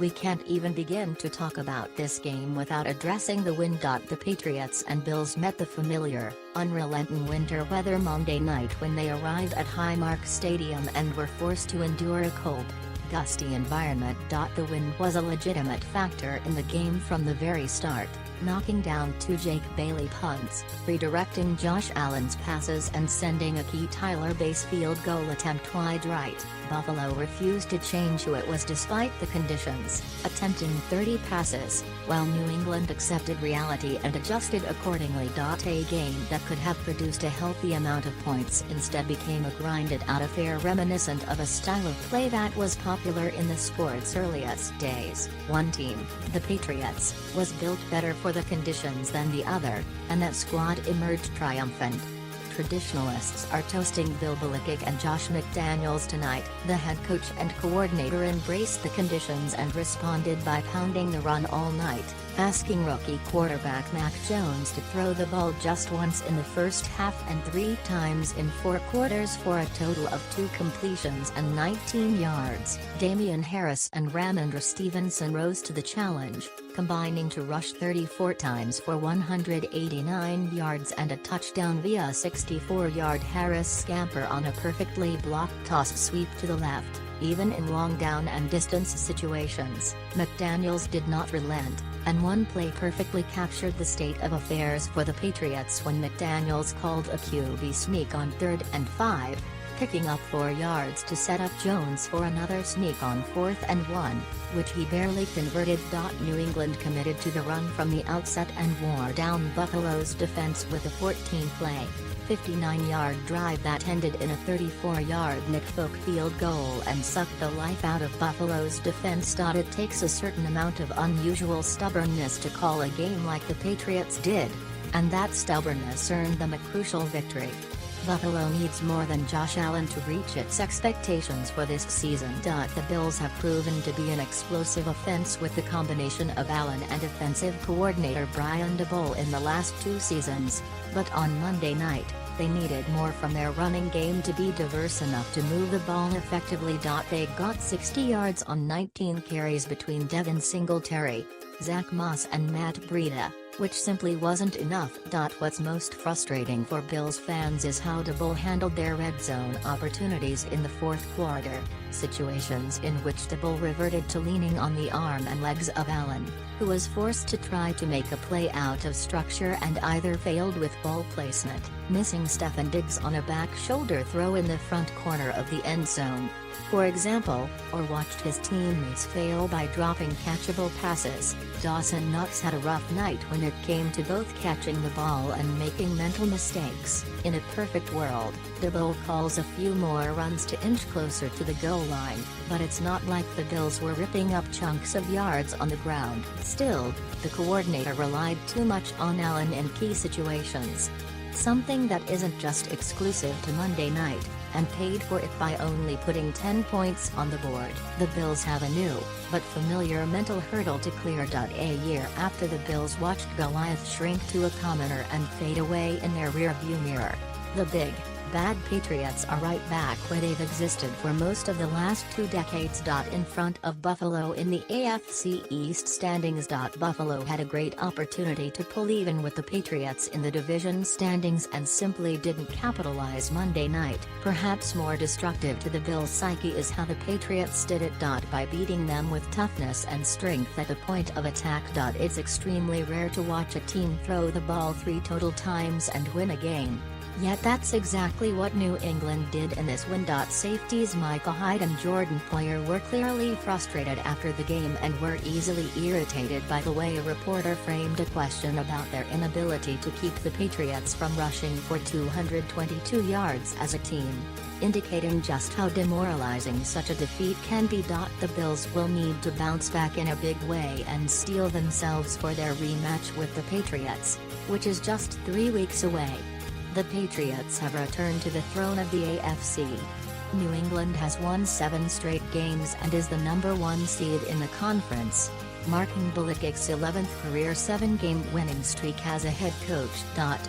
We can't even begin to talk about this game without addressing the win. The Patriots and Bills met the familiar, unrelenting winter weather Monday night when they arrived at Highmark Stadium and were forced to endure a cold, gusty environment. The wind was a legitimate factor in the game from the very start, knocking down 2 Jake Bailey punts, redirecting Josh Allen's passes and sending a key Tyler Bass field goal attempt wide right. Buffalo refused to change who it was despite the conditions, attempting 30 passes, while New England accepted reality and adjusted accordingly. A game that could have produced a healthy amount of points instead became a grinded-out affair reminiscent of a style of play that was popular in the sport's earliest days. One team, the Patriots, was built better for the conditions than the other, and that squad emerged triumphant. Traditionalists are toasting Bill Belichick and Josh McDaniels tonight. The head coach and coordinator embraced the conditions and responded by pounding the run all night, asking rookie quarterback Mac Jones to throw the ball just once in the first half and 3 times in 4 quarters for a total of 2 completions and 19 yards. Damian Harris and Ramondre Stevenson rose to the challenge, combining to rush 34 times for 189 yards and a touchdown via a 64-yard Harris scamper on a perfectly blocked toss sweep to the left. Even in long down and distance situations, McDaniels did not relent, and one play perfectly captured the state of affairs for the Patriots when McDaniels called a QB sneak on 3rd and 5, picking up 4 yards to set up Jones for another sneak on 4th and 1, which he barely converted. New England committed to the run from the outset and wore down Buffalo's defense with a 14-play, 59-yard drive that ended in a 34-yard Nick Folk field goal and sucked the life out of Buffalo's defense. It takes a certain amount of unusual stubbornness to call a game like the Patriots did, and that stubbornness earned them a crucial victory. Buffalo needs more than Josh Allen to reach its expectations for this season. The Bills have proven to be an explosive offense with the combination of Allen and offensive coordinator Brian Daboll in the last 2 seasons, but on Monday night, they needed more from their running game to be diverse enough to move the ball effectively. They got 60 yards on 19 carries between Devin Singletary, Zach Moss and Matt Breida, which simply wasn't enough. What's most frustrating for Bills fans is how Daboll handled their red zone opportunities in the 4th quarter, situations in which Daboll reverted to leaning on the arm and legs of Allen, who was forced to try to make a play out of structure and either failed with ball placement, missing Stefon Diggs on a back shoulder throw in the front corner of the end zone, for example, or watched his teammates fail by dropping catchable passes. Dawson Knox had a rough night when it came to both catching the ball and making mental mistakes. In a perfect world, Daboll calls a few more runs to inch closer to the goal line, but it's not like the Bills were ripping up chunks of yards on the ground. Still, the coordinator relied too much on Allen in key situations. Something that isn't just exclusive to Monday night, and paid for it by only putting 10 points on the board. The Bills have a new, but familiar mental hurdle to clear. A year after the Bills watched Goliath shrink to a commoner and fade away in their rearview mirror, the big, bad Patriots are right back where they've existed for most of the last 2 decades. In front of Buffalo in the AFC East standings. Buffalo had a great opportunity to pull even with the Patriots in the division standings and simply didn't capitalize Monday night. Perhaps more destructive to the Bills' psyche is how the Patriots did it. By beating them with toughness and strength at the point of attack. It's extremely rare to watch a team throw the ball 3 total times and win a game. Yet that's exactly what New England did in this win. Safeties Micah Hyde and Jordan Poyer were clearly frustrated after the game and were easily irritated by the way a reporter framed a question about their inability to keep the Patriots from rushing for 222 yards as a team, indicating just how demoralizing such a defeat can be. The Bills will need to bounce back in a big way and steel themselves for their rematch with the Patriots, which is just 3 weeks away. The Patriots have returned to the throne of the AFC. New England has won 7 straight games and is the #1 seed in the conference, marking Belichick's 11th career 7-game winning streak as a head coach.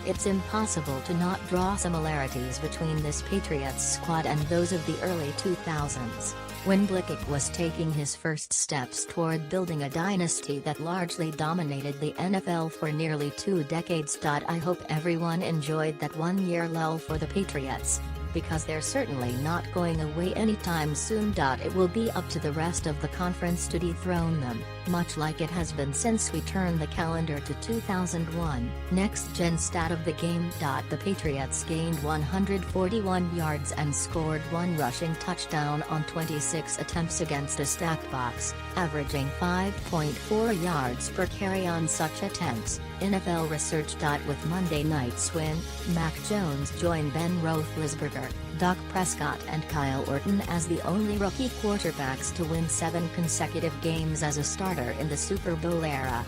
It's impossible to not draw similarities between this Patriots squad and those of the early 2000s. When Blickett was taking his first steps toward building a dynasty that largely dominated the NFL for nearly 2 decades. I hope everyone enjoyed that one-year lull for the Patriots, because they're certainly not going away anytime soon. It will be up to the rest of the conference to dethrone them, much like it has been since we turned the calendar to 2001. Next gen stat of the game. The Patriots gained 141 yards and scored 1 rushing touchdown on 26 attempts against a stacked box, averaging 5.4 yards per carry on such attempts. NFL research. With Monday night's win, Mac Jones joined Ben Roethlisberger, Dak Prescott and Kyle Orton as the only rookie quarterbacks to win 7 consecutive games as a starter in the Super Bowl era.